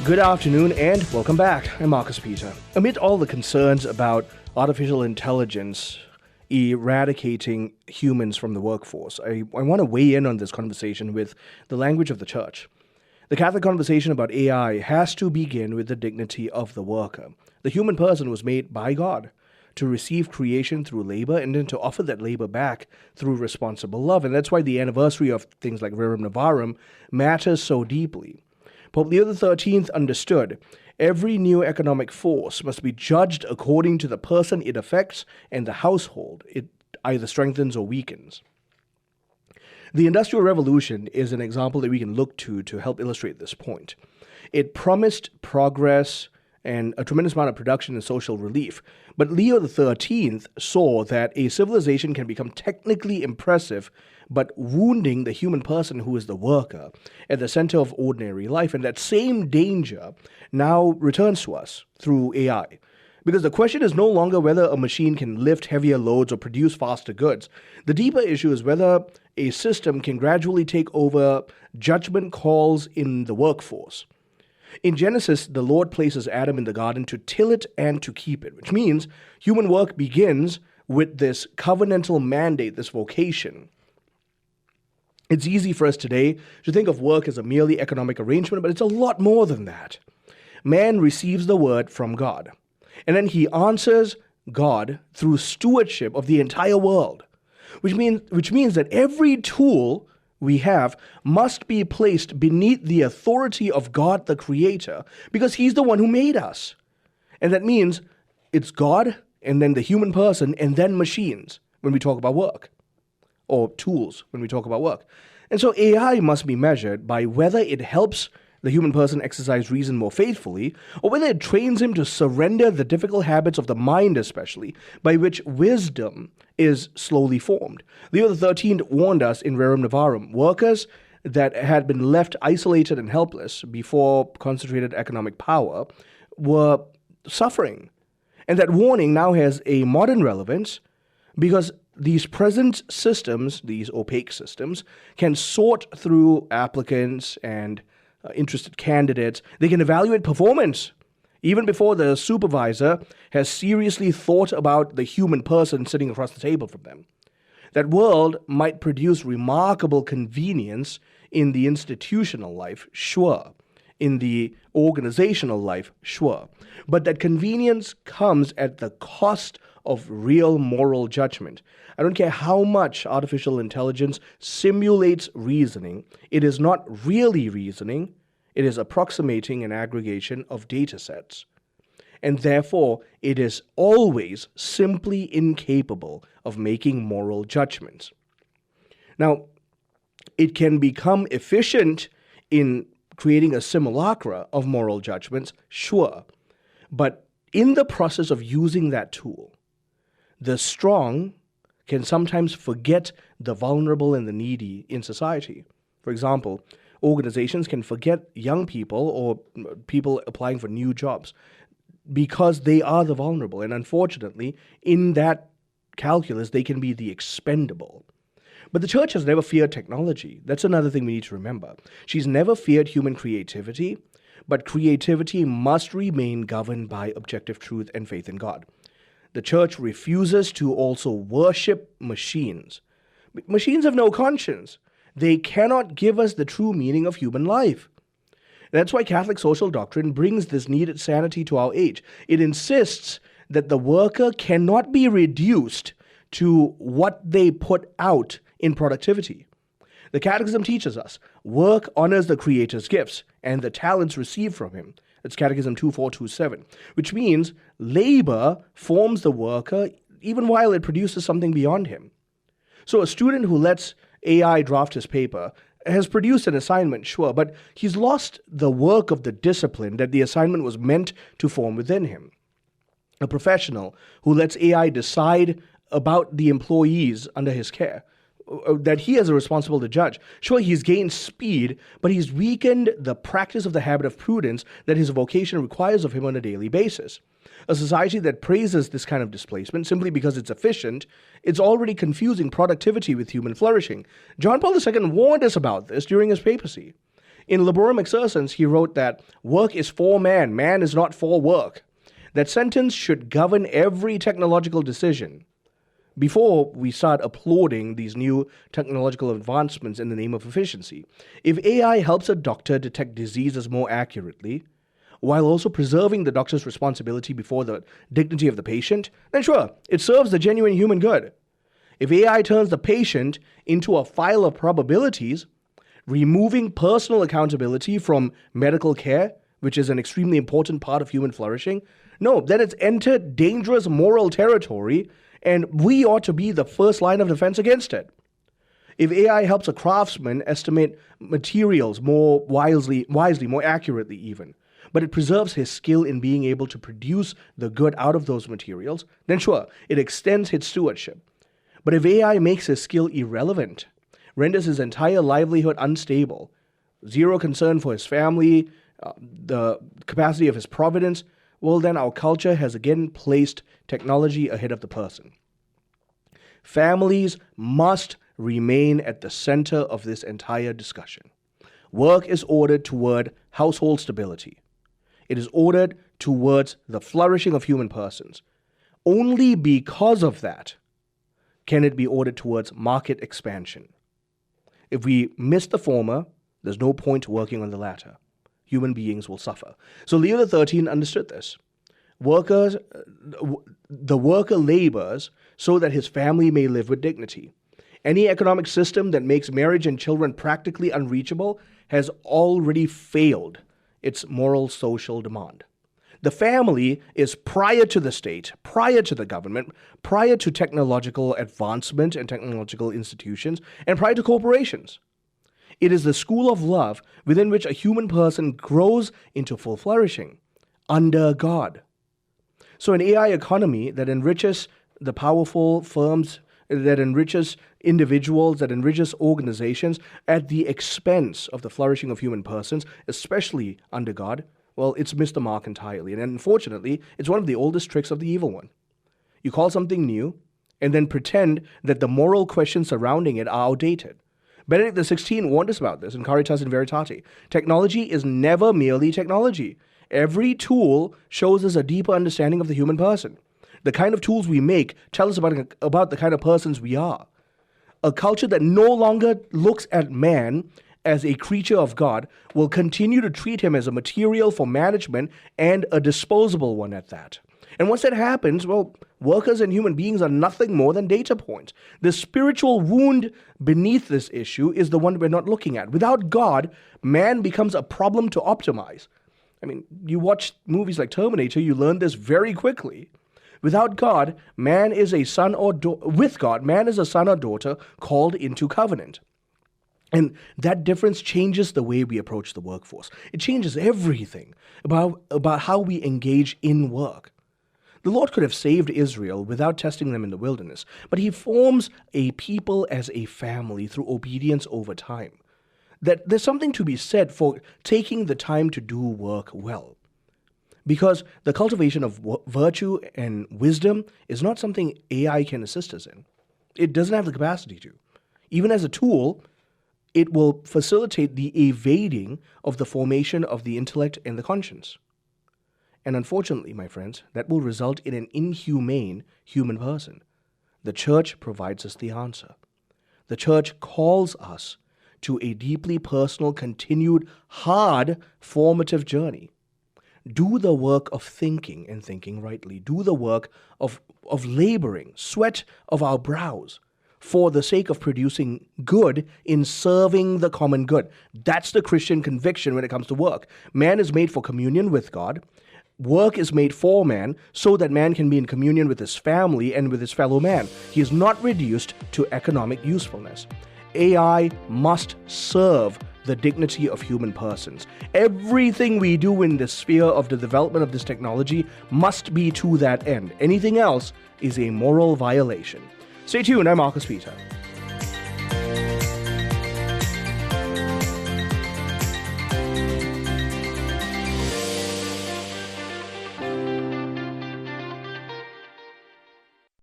Good afternoon and welcome back. I'm Marcus Peter. Amid all the concerns about artificial intelligence eradicating humans from the workforce, I want to weigh in on this conversation with the language of the church. The Catholic conversation about AI has to begin with the dignity of the worker. The human person was made by God to receive creation through labor and then to offer that labor back through responsible love. And that's why the anniversary of things like Rerum Novarum matters so deeply. Pope Leo XIII understood every new economic force must be judged according to the person it affects and the household it either strengthens or weakens. The Industrial Revolution is an example that we can look to help illustrate this point. It promised progress and a tremendous amount of production and social relief. But Leo XIII saw that a civilization can become technically impressive, but wounding the human person who is the worker at the center of ordinary life. And that same danger now returns to us through AI. Because the question is no longer whether a machine can lift heavier loads or produce faster goods. The deeper issue is whether a system can gradually take over judgment calls in the workforce. In Genesis, the Lord places Adam in the garden to till it and to keep it, which means human work begins with this covenantal mandate, this vocation. It's easy for us today to think of work as a merely economic arrangement, but it's a lot more than that. Man receives the word from God, and then he answers God through stewardship of the entire world, which means that every tool we have must be placed beneath the authority of God the Creator, because He's the one who made us. And that means it's God, and then the human person, and then machines when we talk about work, or tools when we talk about work. And so AI must be measured by whether it helps the human person exercise reason more faithfully, or whether it trains him to surrender the difficult habits of the mind, especially, by which wisdom is slowly formed. Leo XIII warned us in Rerum Novarum, workers that had been left isolated and helpless before concentrated economic power were suffering. And that warning now has a modern relevance because these present systems, these opaque systems, can sort through applicants and interested candidates. They can evaluate performance even before the supervisor has seriously thought about the human person sitting across the table from them. That world might produce remarkable convenience in the institutional life, sure. In the organizational life, sure. But that convenience comes at the cost of real moral judgment. I don't care how much artificial intelligence simulates reasoning, it is not really reasoning, it is approximating an aggregation of data sets. And therefore, it is always simply incapable of making moral judgments. Now, it can become efficient in creating a simulacra of moral judgments, sure. But in the process of using that tool, the strong can sometimes forget the vulnerable and the needy in society. For example, organizations can forget young people or people applying for new jobs because they are the vulnerable. And unfortunately, in that calculus, they can be the expendable. But the church has never feared technology. That's another thing we need to remember. She's never feared human creativity, but creativity must remain governed by objective truth and faith in God. The church refuses to also worship machines. Machines have no conscience. They cannot give us the true meaning of human life. That's why Catholic social doctrine brings this needed sanity to our age. It insists that the worker cannot be reduced to what they put out in productivity. The Catechism teaches us, work honors the Creator's gifts and the talents received from Him. That's Catechism 2427, which means labor forms the worker even while it produces something beyond him. So a student who lets AI draft his paper has produced an assignment, sure, but he's lost the work of the discipline that the assignment was meant to form within him. A professional who lets AI decide about the employees under his care, that he is responsible to judge. Sure, he's gained speed, but he's weakened the practice of the habit of prudence that his vocation requires of him on a daily basis. A society that praises this kind of displacement simply because it's efficient, it's already confusing productivity with human flourishing. John Paul II warned us about this during his papacy. In Laborum Exercens, he wrote that work is for man, man is not for work. That sentence should govern every technological decision. Before we start applauding these new technological advancements in the name of efficiency, if AI helps a doctor detect diseases more accurately, while also preserving the doctor's responsibility before the dignity of the patient, then sure, it serves the genuine human good. If AI turns the patient into a file of probabilities, removing personal accountability from medical care, which is an extremely important part of human flourishing, no, then it's entered dangerous moral territory, and we ought to be the first line of defense against it. If AI helps a craftsman estimate materials more wisely, more accurately even, but it preserves his skill in being able to produce the good out of those materials, then sure, it extends his stewardship. But if AI makes his skill irrelevant, renders his entire livelihood unstable, zero concern for his family, the capacity of his providence, well, then our culture has again placed technology ahead of the person. Families must remain at the center of this entire discussion. Work is ordered toward household stability. It is ordered towards the flourishing of human persons. Only because of that can it be ordered towards market expansion. If we miss the former, there's no point working on the latter. Human beings will suffer. So Leo XIII understood this. The worker labors so that his family may live with dignity. Any economic system that makes marriage and children practically unreachable has already failed its moral social demand. The family is prior to the state, prior to the government, prior to technological advancement and technological institutions, and prior to corporations. It is the school of love within which a human person grows into full flourishing under God. So an AI economy that enriches the powerful firms, that enriches individuals, that enriches organizations at the expense of the flourishing of human persons, especially under God, well, it's missed the mark entirely. And unfortunately, it's one of the oldest tricks of the evil one. You call something new and then pretend that the moral questions surrounding it are outdated. Benedict XVI warned us about this in Caritas in Veritate. Technology is never merely technology. Every tool shows us a deeper understanding of the human person. The kind of tools we make tell us about the kind of persons we are. A culture that no longer looks at man as a creature of God will continue to treat him as a material for management and a disposable one at that. And once that happens, well, workers and human beings are nothing more than data points. The spiritual wound beneath this issue is the one we're not looking at. Without God, man becomes a problem to optimize. I mean, you watch movies like Terminator, you learn this very quickly. Without God, man is a son or with God, man is a son or daughter called into covenant. And that difference changes the way we approach the workforce. It changes everything about how we engage in work. The Lord could have saved Israel without testing them in the wilderness, but he forms a people as a family through obedience over time. That there's something to be said for taking the time to do work well. Because the cultivation of virtue and wisdom is not something AI can assist us in. It doesn't have the capacity to. Even as a tool, it will facilitate the evading of the formation of the intellect and the conscience. And unfortunately, my friends, that will result in an inhumane human person. The church provides us the answer. The church calls us to a deeply personal, continued, hard, formative journey. Do the work of thinking and thinking rightly. Do the work of laboring, sweat of our brows, for the sake of producing good in serving the common good. That's the Christian conviction when it comes to work. Man is made for communion with God. Work is made for man so that man can be in communion with his family and with his fellow man. He is not reduced to economic usefulness. AI must serve the dignity of human persons. Everything we do in the sphere of the development of this technology must be to that end. Anything else is a moral violation. Stay tuned, I'm Marcus Peter.